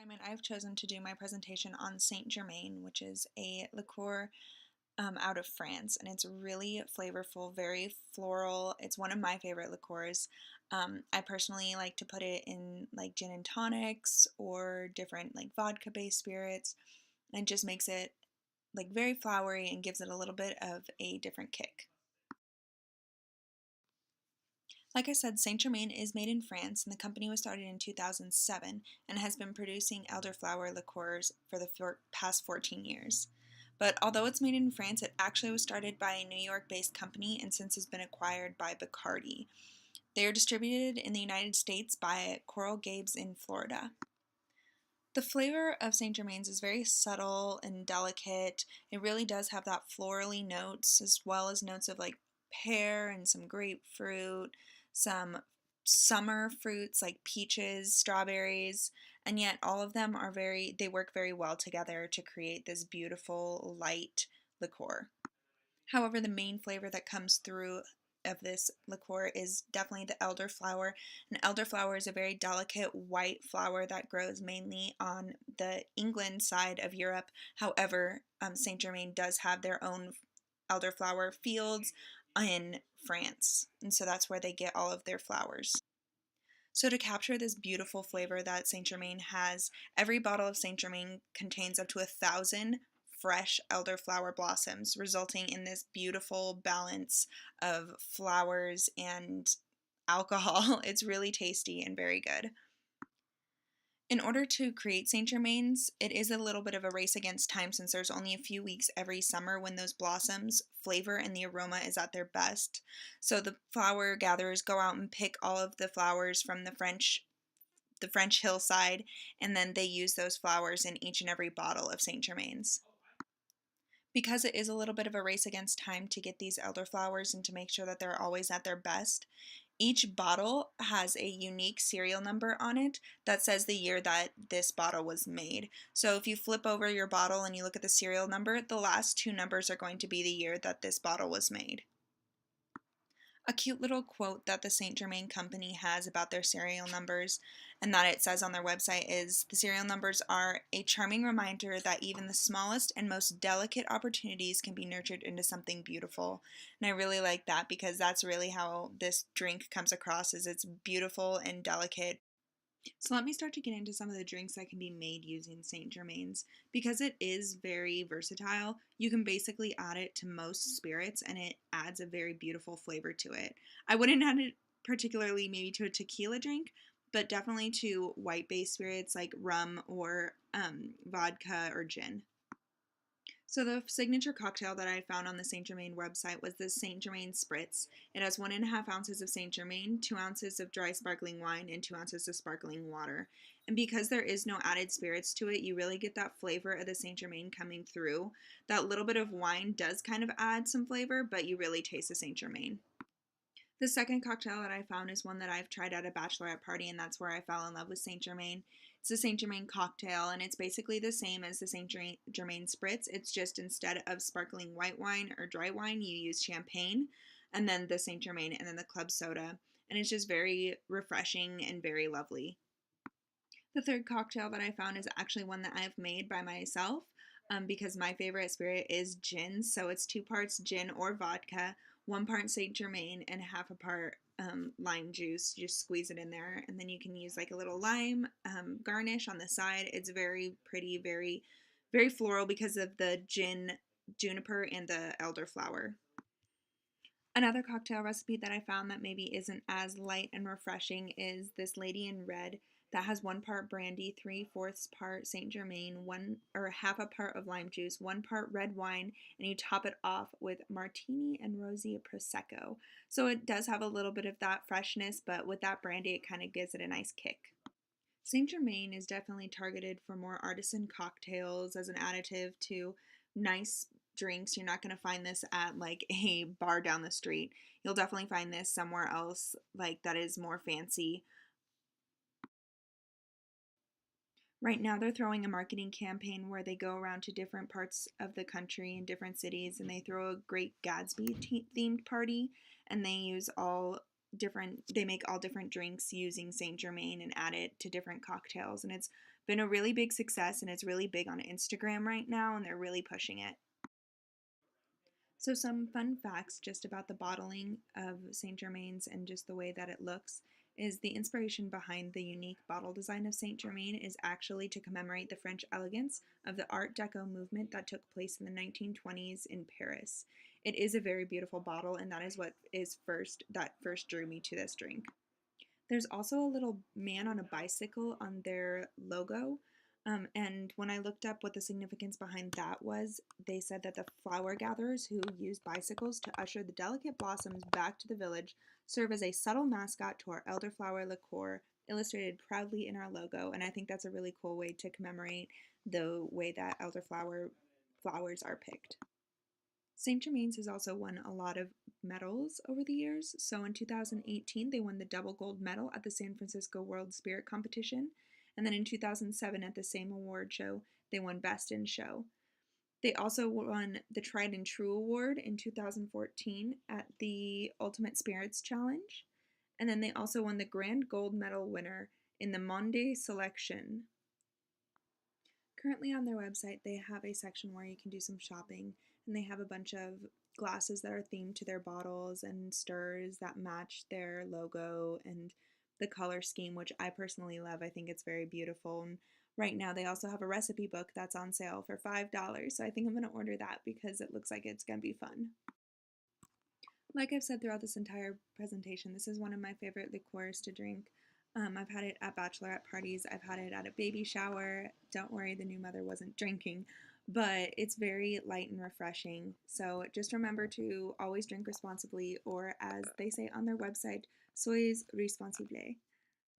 assignment, I've chosen to do my presentation on Saint Germain, which is a liqueur out of France, and it's really flavorful, very floral. It's one of my favorite liqueurs. I personally like to put it in like gin and tonics or different like vodka-based spirits, and it just makes it like very flowery and gives it a little bit of a different kick. Like I said, Saint Germain is made in France, and the company was started in 2007 and has been producing elderflower liqueurs for the past 14 years. But although it's made in France, it actually was started by a New York-based company and since has been acquired by Bacardi. They are distributed in the United States by Coral Gables in Florida. The flavor of Saint Germain's is very subtle and delicate. It really does have that florally notes as well as notes of like pear and some grapefruit, some summer fruits like peaches, strawberries, and yet all of them are they work very well together to create this beautiful light liqueur. However, the main flavor that comes through of this liqueur is definitely the elderflower. And elderflower is a very delicate white flower that grows mainly on the England side of Europe. However, Saint Germain does have their own elderflower fields in France, and so that's where they get all of their flowers. So to capture this beautiful flavor that Saint Germain has, every bottle of Saint Germain contains up to 1,000 fresh elderflower blossoms, resulting in this beautiful balance of flowers and alcohol. It's really tasty and very good. In order to create Saint Germain's, it is a little bit of a race against time since there's only a few weeks every summer when those blossoms flavor and the aroma is at their best. So the flower gatherers go out and pick all of the flowers from the French hillside, and then they use those flowers in each and every bottle of Saint Germain's. Because it is a little bit of a race against time to get these elderflowers and to make sure that they're always at their best, each bottle has a unique serial number on it that says the year that this bottle was made. So if you flip over your bottle and you look at the serial number, the last two numbers are going to be the year that this bottle was made. A cute little quote that the Saint Germain company has about their serial numbers and that it says on their website is, "The serial numbers are a charming reminder that even the smallest and most delicate opportunities can be nurtured into something beautiful." And I really like that because that's really how this drink comes across, is it's beautiful and delicate. So let me start to get into some of the drinks that can be made using Saint Germain's. Because it is very versatile, you can basically add it to most spirits and it adds a very beautiful flavor to it. I wouldn't add it particularly maybe to a tequila drink, but definitely to white-based spirits like rum or vodka or gin. So the signature cocktail that I found on the Saint Germain website was the Saint Germain Spritz. It has 1.5 ounces of Saint Germain, 2 ounces of dry sparkling wine, and 2 ounces of sparkling water. And because there is no added spirits to it, you really get that flavor of the Saint Germain coming through. That little bit of wine does kind of add some flavor, but you really taste the Saint Germain. The second cocktail that I found is one that I've tried at a bachelorette party, and that's where I fell in love with Saint Germain. It's the Saint Germain cocktail, and it's basically the same as the Saint Germain Spritz. It's just instead of sparkling white wine or dry wine, you use champagne, and then the Saint Germain, and then the club soda. And it's just very refreshing and very lovely. The third cocktail that I found is actually one that I've made by myself because my favorite spirit is gin. So it's 2 parts gin or vodka, 1 part Saint Germain, and half a part lime juice. You just squeeze it in there, and then you can use like a little lime garnish on the side. It's very pretty, very, very floral because of the juniper, and the elderflower. Another cocktail recipe that I found that maybe isn't as light and refreshing is this Lady in Red that has 1 part brandy, 3/4 part Saint Germain, half a part of lime juice, 1 part red wine, and you top it off with martini and rosé prosecco. So it does have a little bit of that freshness, but with that brandy, it kind of gives it a nice kick. Saint Germain is definitely targeted for more artisan cocktails as an additive to nice drinks. You're not going to find this at like a bar down the street. You'll definitely find this somewhere else like that is more fancy. Right now, they're throwing a marketing campaign where they go around to different parts of the country and different cities, and they throw a Great Gatsby themed party, and they make all different drinks using Saint Germain and add it to different cocktails, and it's been a really big success, and it's really big on Instagram right now, and they're really pushing it. So some fun facts just about the bottling of Saint Germain's and just the way that it looks is the inspiration behind the unique bottle design of Saint Germain is actually to commemorate the French elegance of the Art Deco movement that took place in the 1920s in Paris. It is a very beautiful bottle, and that is what is first drew me to this drink. There's also a little man on a bicycle on their logo. And when I looked up what the significance behind that was, they said that the flower gatherers who use bicycles to usher the delicate blossoms back to the village serve as a subtle mascot to our elderflower liqueur, illustrated proudly in our logo. And I think that's a really cool way to commemorate the way that elderflower flowers are picked. St. Germain's has also won a lot of medals over the years. So in 2018, they won the double gold medal at the San Francisco World Spirit Competition. And then in 2007, at the same award show, they won Best in Show. They also won the Tried and True Award in 2014 at the Ultimate Spirits Challenge. And then they also won the Grand Gold Medal winner in the Monde Selection. Currently on their website, they have a section where you can do some shopping, and they have a bunch of glasses that are themed to their bottles and stirs that match their logo and the color scheme, which I personally love. I think it's very beautiful. And right now, they also have a recipe book that's on sale for $5. So I think I'm going to order that because it looks like it's going to be fun. Like I've said throughout this entire presentation, this is one of my favorite liqueurs to drink. I've had it at bachelorette parties. I've had it at a baby shower. Don't worry, the new mother wasn't drinking, but it's very light and refreshing. So just remember to always drink responsibly, or as they say on their website, soyez responsable.